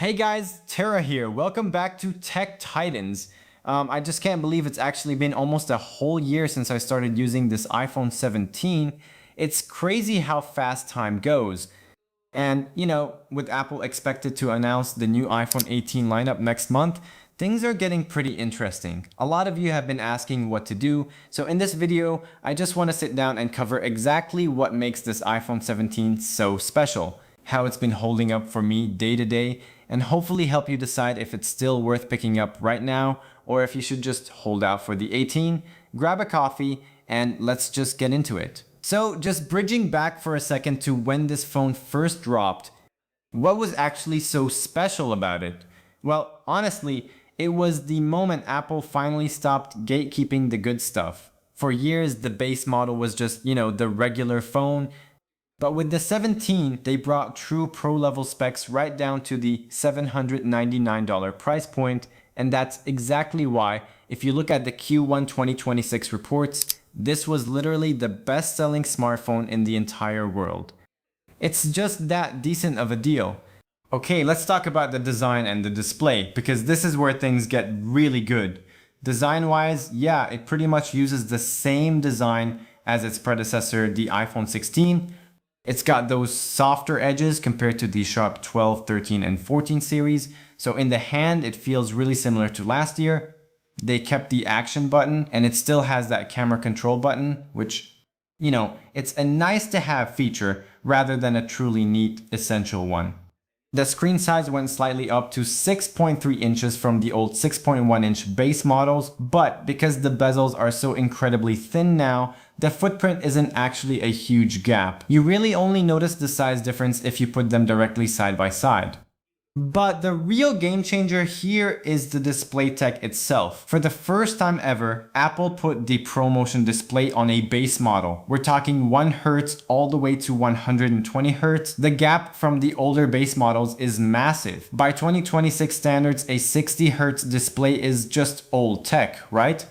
Hey guys, Tara here. Welcome back to Tech Titans. I just can't believe it's actually been almost a whole year since I started using this iPhone 17. It's crazy how fast time goes. And, with Apple expected to announce the new iPhone 18 lineup next month, things are getting pretty interesting. A lot of you have been asking what to do, so in this video, I just want to sit down and cover exactly what makes this iPhone 17 so special, how it's been holding up for me day to day, and hopefully help you decide if it's still worth picking up right now or if you should just hold out for the 18, grab a coffee, and let's just get into it. So just bridging back for a second to when this phone first dropped, what was actually so special about it? Well, honestly, it was the moment Apple finally stopped gatekeeping the good stuff. For years, the base model was just, the regular phone. But with the 17, they brought true pro-level specs right down to the $799 price point, and that's exactly why, if you look at the Q1 2026 reports, this was literally the best-selling smartphone in the entire world. It's just that decent of a deal. Okay, let's talk about the design and the display, because this is where things get really good. Design-wise, yeah, it pretty much uses the same design as its predecessor, the iPhone 16. It's got those softer edges compared to the sharp 12, 13, and 14 series. So in the hand, it feels really similar to last year. They kept the action button and it still has that camera control button, which, it's a nice to have feature rather than a truly neat essential one. The screen size went slightly up to 6.3 inches from the old 6.1 inch base models, but because the bezels are so incredibly thin now, the footprint isn't actually a huge gap. You really only notice the size difference if you put them directly side by side. But the real game changer here is the display tech itself. For the first time ever, Apple put the ProMotion display on a base model. We're talking 1 Hz all the way to 120 Hz. The gap from the older base models is massive. By 2026 standards, a 60 Hz display is just old tech, right?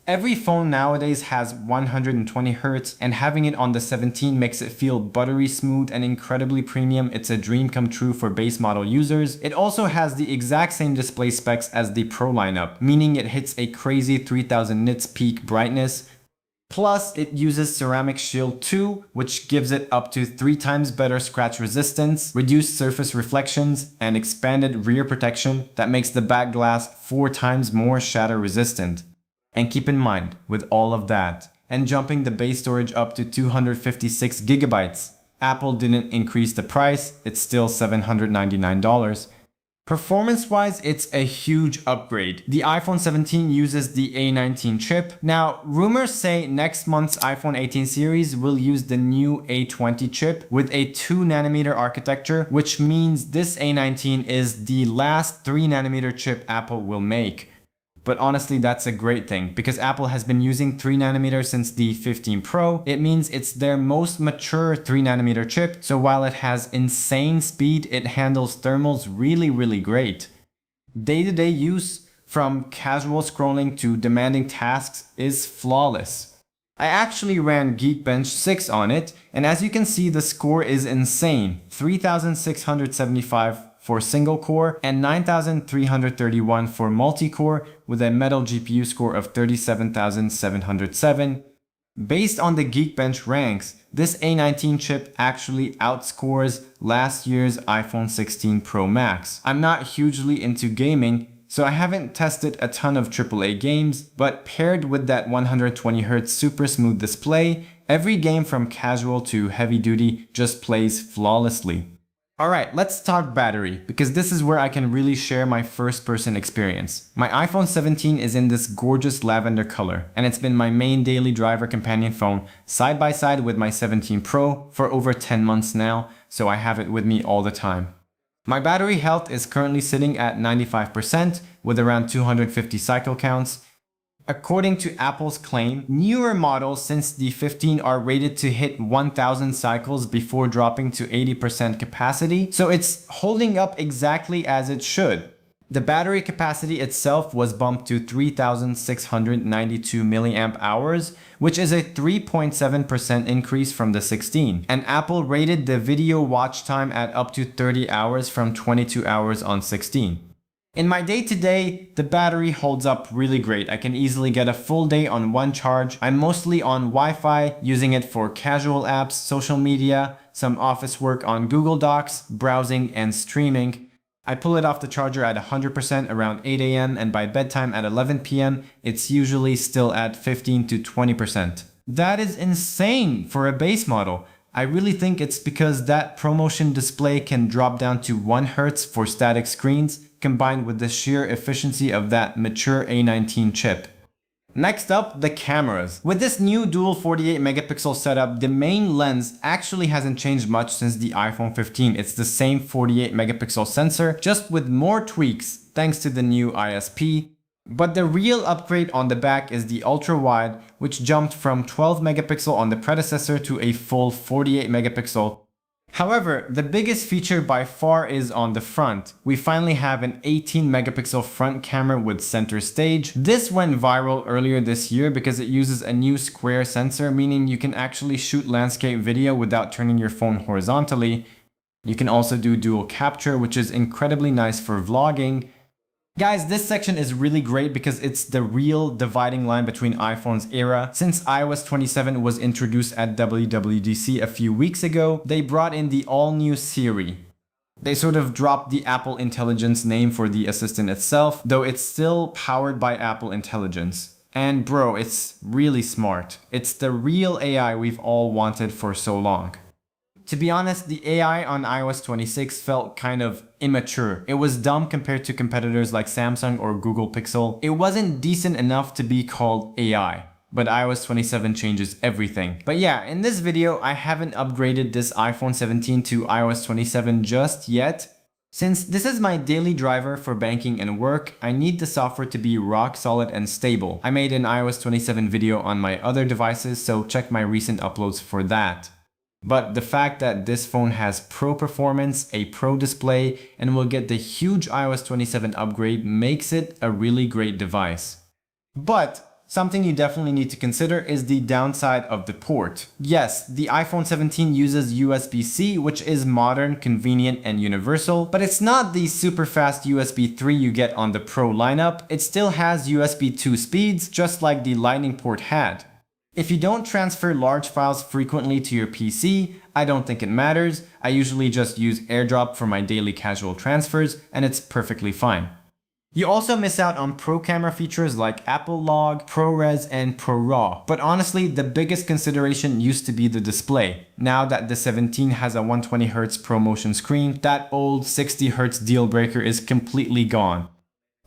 Every phone nowadays has 120 Hz, and having it on the 17 makes it feel buttery smooth and incredibly premium. It's a dream come true for base model users. It also has the exact same display specs as the Pro lineup, meaning it hits a crazy 3000 nits peak brightness. Plus, it uses Ceramic Shield 2, which gives it up to 3 times better scratch resistance, reduced surface reflections, and expanded rear protection that makes the back glass 4 times more shatter resistant. And keep in mind, with all of that, and jumping the base storage up to 256 gigabytes, Apple didn't increase the price, it's still $799. Performance-wise, it's a huge upgrade. The iPhone 17 uses the A19 chip. Now, rumors say next month's iPhone 18 series will use the new A20 chip with a 2nm architecture, which means this A19 is the last 3nm chip Apple will make. But honestly, that's a great thing because Apple has been using 3nm since the 15 Pro. It means it's their most mature 3nm chip. So while it has insane speed, it handles thermals really great. Day-to-day use, from casual scrolling to demanding tasks, is flawless. I actually ran Geekbench 6 on it, and as you can see, the score is insane. 3675 for single core and 9331 for multi-core with a Metal GPU score of 37707. Based on the Geekbench ranks, this A19 chip actually outscores last year's iPhone 16 Pro Max. I'm not hugely into gaming, so I haven't tested a ton of AAA games, but paired with that 120Hz super smooth display, every game from casual to heavy duty just plays flawlessly. Alright, let's talk battery, because this is where I can really share my first-person experience. My iPhone 17 is in this gorgeous lavender color, and it's been my main daily driver companion phone side by side with my 17 Pro for over 10 months now, so I have it with me all the time. My battery health is currently sitting at 95% with around 250 cycle counts. According to Apple's claim, newer models since the 15 are rated to hit 1000 cycles before dropping to 80% capacity, so it's holding up exactly as it should. The battery capacity itself was bumped to 3,692 milliamp hours, which is a 3.7% increase from the 16. And Apple rated the video watch time at up to 30 hours from 22 hours on 16. In my day-to-day, the battery holds up really great. I can easily get a full day on one charge. I'm mostly on Wi-Fi, using it for casual apps, social media, some office work on Google Docs, browsing, and streaming. I pull it off the charger at 100% around 8 a.m. and by bedtime at 11 p.m. it's usually still at 15 to 20%. That is insane for a base model. I really think it's because that ProMotion display can drop down to 1 Hz for static screens, combined with the sheer efficiency of that mature A19 chip. Next up, the cameras. With this new dual 48 megapixel setup, the main lens actually hasn't changed much since the iPhone 15. It's the same 48 megapixel sensor, just with more tweaks thanks to the new ISP. But the real upgrade on the back is the ultra wide, which jumped from 12 megapixel on the predecessor to a full 48 megapixel. However, the biggest feature by far is on the front. We finally have an 18 megapixel front camera with center stage. This went viral earlier this year because it uses a new square sensor, meaning you can actually shoot landscape video without turning your phone horizontally. You can also do dual capture, which is incredibly nice for vlogging. Guys, this section is really great because it's the real dividing line between iPhone's era. Since iOS 27 was introduced at WWDC a few weeks ago, they brought in the all-new Siri. They sort of dropped the Apple Intelligence name for the assistant itself, though it's still powered by Apple Intelligence. And bro, it's really smart. It's the real AI we've all wanted for so long. To be honest, the AI on iOS 26 felt kind of immature. It was dumb compared to competitors like Samsung or Google Pixel. It wasn't decent enough to be called AI. But iOS 27 changes everything. But yeah, in this video, I haven't upgraded this iPhone 17 to iOS 27 just yet. Since this is my daily driver for banking and work, I need the software to be rock solid and stable. I made an iOS 27 video on my other devices, so check my recent uploads for that. But the fact that this phone has pro performance, a pro display, and will get the huge iOS 27 upgrade makes it a really great device. But something you definitely need to consider is the downside of the port. Yes, the iPhone 17 uses USB-C, which is modern, convenient, and universal, but it's not the super fast USB 3 you get on the Pro lineup. It still has USB 2 speeds, just like the Lightning port had. If you don't transfer large files frequently to your PC, I don't think it matters. I usually just use AirDrop for my daily casual transfers, and it's perfectly fine. You also miss out on pro camera features like Apple Log, ProRes, and ProRAW. But honestly, the biggest consideration used to be the display. Now that the 17 has a 120Hz ProMotion screen, that old 60Hz deal breaker is completely gone.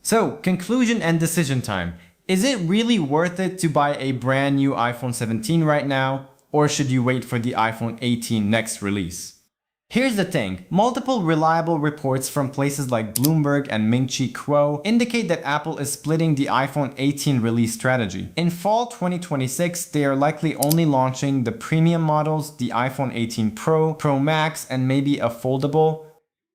So, conclusion and decision time. Is it really worth it to buy a brand new iPhone 17 right now, or should you wait for the iPhone 18 next release? Here's the thing, multiple reliable reports from places like Bloomberg and Ming-Chi Kuo indicate that Apple is splitting the iPhone 18 release strategy. In fall 2026, they are likely only launching the premium models, the iPhone 18 Pro, Pro Max, and maybe a foldable.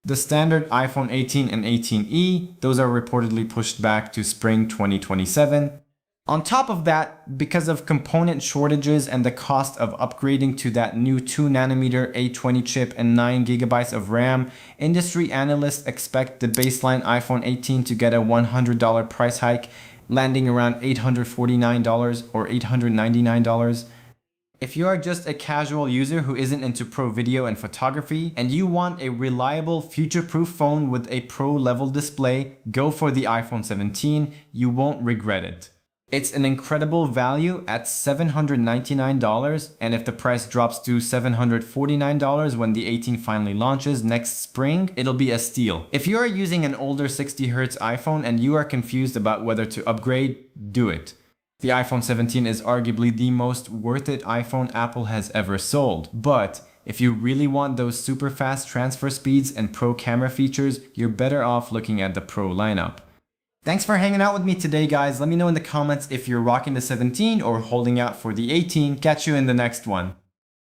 The standard iPhone 18 and 18e, those are reportedly pushed back to spring 2027. On top of that, because of component shortages and the cost of upgrading to that new 2nm A20 chip and 9GB of RAM, industry analysts expect the baseline iPhone 18 to get a $100 price hike, landing around $849 or $899. If you are just a casual user who isn't into pro video and photography, and you want a reliable, future-proof phone with a pro-level display, go for the iPhone 17. You won't regret it. It's an incredible value at $799, and if the price drops to $749 when the 18 finally launches next spring, it'll be a steal. If you are using an older 60Hz iPhone and you are confused about whether to upgrade, do it. The iPhone 17 is arguably the most worth it iPhone Apple has ever sold. But if you really want those super fast transfer speeds and pro camera features, you're better off looking at the Pro lineup. Thanks for hanging out with me today, guys. Let me know in the comments if you're rocking the 17 or holding out for the 18. Catch you in the next one.